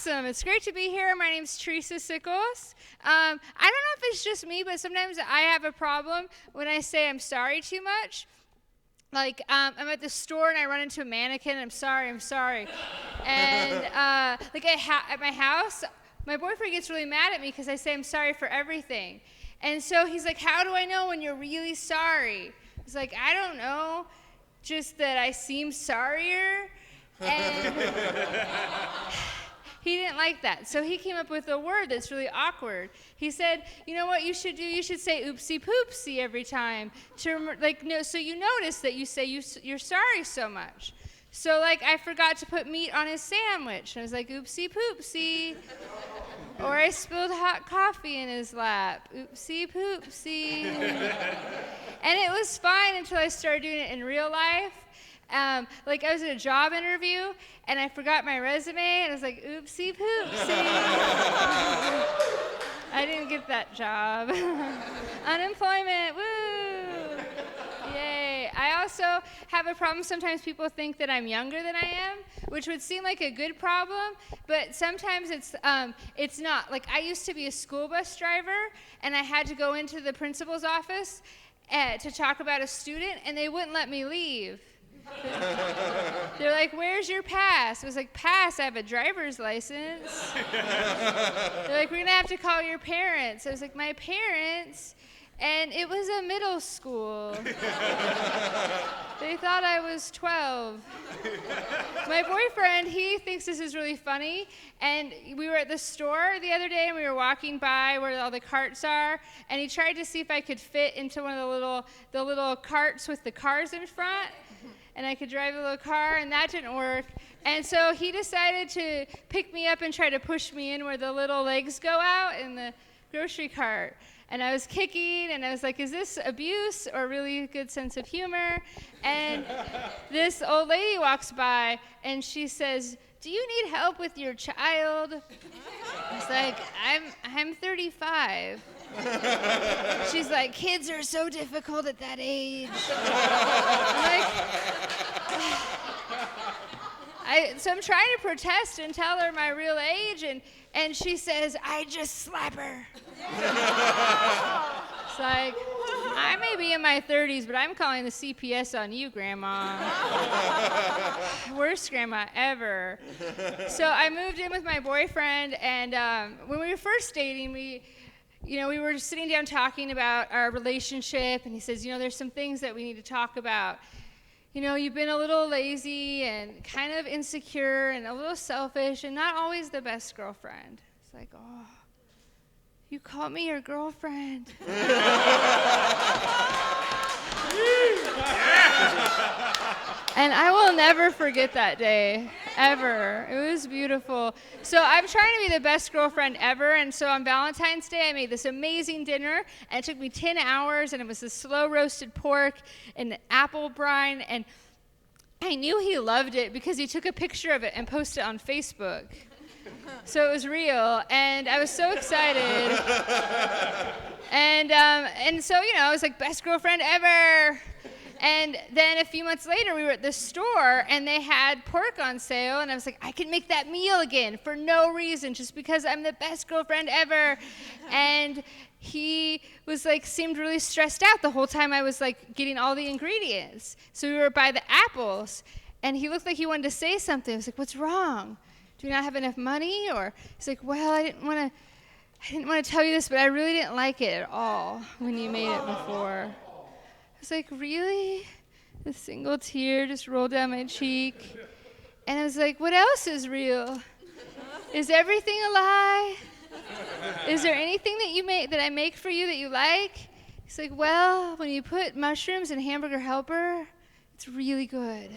Awesome. It's great to be here. My name's Teresa Sickles. I don't know if it's just me, but sometimes I have a problem when I say I'm sorry too much. Like, I'm at the store and I run into a mannequin and I'm sorry. And, at my house, my boyfriend gets really mad at me because I say I'm sorry for everything. And so he's like, how do I know when you're really sorry? He's like, I don't know, just that I seem sorrier. And he didn't like that. So he came up with a word that's really awkward. He said, you know what you should do? You should say oopsie poopsie every time. So you notice that you say you're sorry so much. So I forgot to put meat on his sandwich. And I was like, oopsie poopsie. Or I spilled hot coffee in his lap. Oopsie poopsie. And it was fine until I started doing it in real life. I was at a job interview, and I forgot my resume, and I was like, oopsie poopsie. I didn't get that job. Unemployment, woo! Yay. I also have a problem. Sometimes people think that I'm younger than I am, which would seem like a good problem, but sometimes it's not. I used to be a school bus driver, and I had to go into the principal's office to talk about a student, and they wouldn't let me leave. They're like, where's your pass? I was like, pass? I have a driver's license. They're like, we're going to have to call your parents. I was like, my parents? And it was a middle school. They thought I was 12. My boyfriend, he thinks this is really funny. And we were at the store the other day, and we were walking by where all the carts are. And he tried to see if I could fit into one of the little carts with the cars in front. And I could drive a little car, and that didn't work. And so he decided to pick me up and try to push me in where the little legs go out in the grocery cart. And I was kicking, and I was like, is this abuse or really good sense of humor? And this old lady walks by, and she says, do you need help with your child? I was like, I'm 35. She's like, kids are so difficult at that age. So I'm trying to protest and tell her my real age, and she says, I just slap her. It's like, I may be in my 30s, but I'm calling the CPS on you, Grandma. Worst grandma ever. So I moved in with my boyfriend, and when we were first dating, we were sitting down talking about our relationship, and he says, there's some things that we need to talk about. You've been a little lazy and kind of insecure and a little selfish and not always the best girlfriend. It's like, oh, you called me your girlfriend. And I will never forget that day, ever. It was beautiful. So I'm trying to be the best girlfriend ever, and so on Valentine's Day, I made this amazing dinner, and it took me 10 hours, and it was the slow-roasted pork and apple brine, and I knew he loved it because he took a picture of it and posted it on Facebook. So it was real, and I was so excited. And so, I was like, best girlfriend ever. And then a few months later, we were at the store, and they had pork on sale, and I was like, I can make that meal again for no reason, just because I'm the best girlfriend ever. And he was seemed really stressed out the whole time I was getting all the ingredients. So we were by the apples, and he looked like he wanted to say something. I was like, what's wrong? Do you not have enough money? Or he's like, well, I didn't want to tell you this, but I really didn't like it at all when you made it before. I was like, really? A single tear just rolled down my cheek. And I was like, what else is real? Is everything a lie? Is there anything that I make for you that you like? He's like, well, when you put mushrooms in Hamburger Helper, it's really good.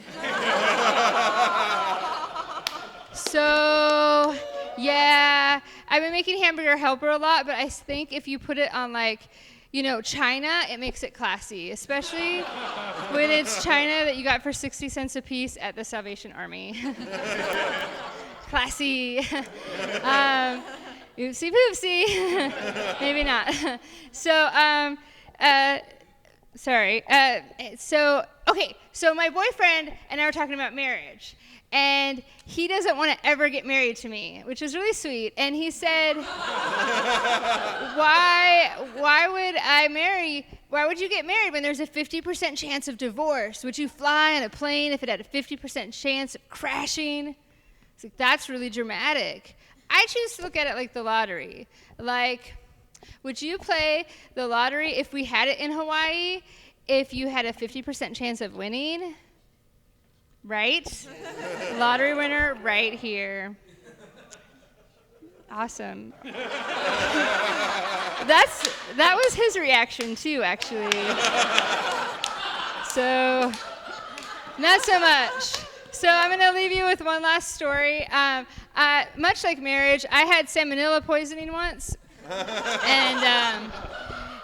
So, yeah, I've been making Hamburger Helper a lot, but I think if you put it on China, it makes it classy, especially when it's China that you got for 60 cents a piece at the Salvation Army. Classy. Oopsie poopsie. Maybe not. So, sorry. So okay, so my boyfriend and I were talking about marriage. And he doesn't want to ever get married to me, which is really sweet. And he said, why would you get married when there's a 50% chance of divorce? Would you fly on a plane if it had a 50% chance of crashing? It's like, that's really dramatic. I choose to look at it like the lottery. Like, would you play the lottery if we had it in Hawaii, if you had a 50% chance of winning? Right? Lottery winner right here. Awesome. That was his reaction too, actually. So, not so much. So I'm going to leave you with one last story. Much like marriage, I had salmonella poisoning once. And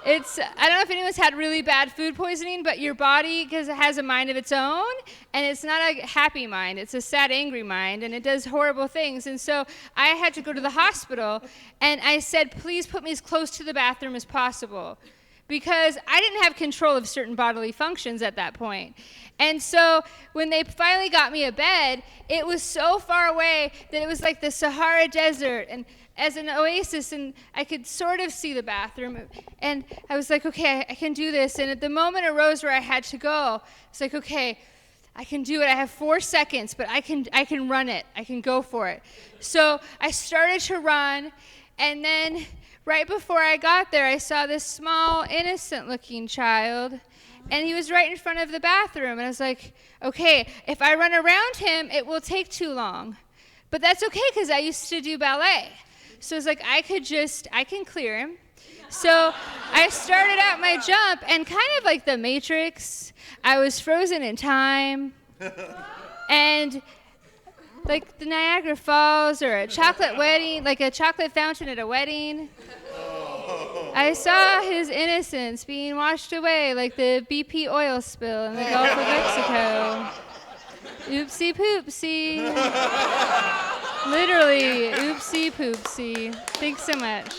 I don't know if anyone's had really bad food poisoning, but your body, because it has a mind of its own, and it's not a happy mind, it's a sad, angry mind, and it does horrible things. And so I had to go to the hospital, and I said, please put me as close to the bathroom as possible, because I didn't have control of certain bodily functions at that point. And so when they finally got me a bed, it was so far away that it was like the Sahara Desert, and as an oasis, and I could sort of see the bathroom, and I was like, okay, I can do this. And at the moment arose where I had to go, it's like, okay, I can do it. I have 4 seconds, but I can run it. I can go for it. So I started to run, and then right before I got there, I saw this small, innocent-looking child, and he was right in front of the bathroom. And I was like, okay, if I run around him, it will take too long. But that's okay, because I used to do ballet. So it's like, I can clear him. So I started out my jump, and kind of like the Matrix, I was frozen in time. And like the Niagara Falls or a chocolate wedding, like a chocolate fountain at a wedding. I saw his innocence being washed away like the BP oil spill in the Gulf of Mexico. Oopsie poopsie. Literally, oopsie poopsie. Thanks so much.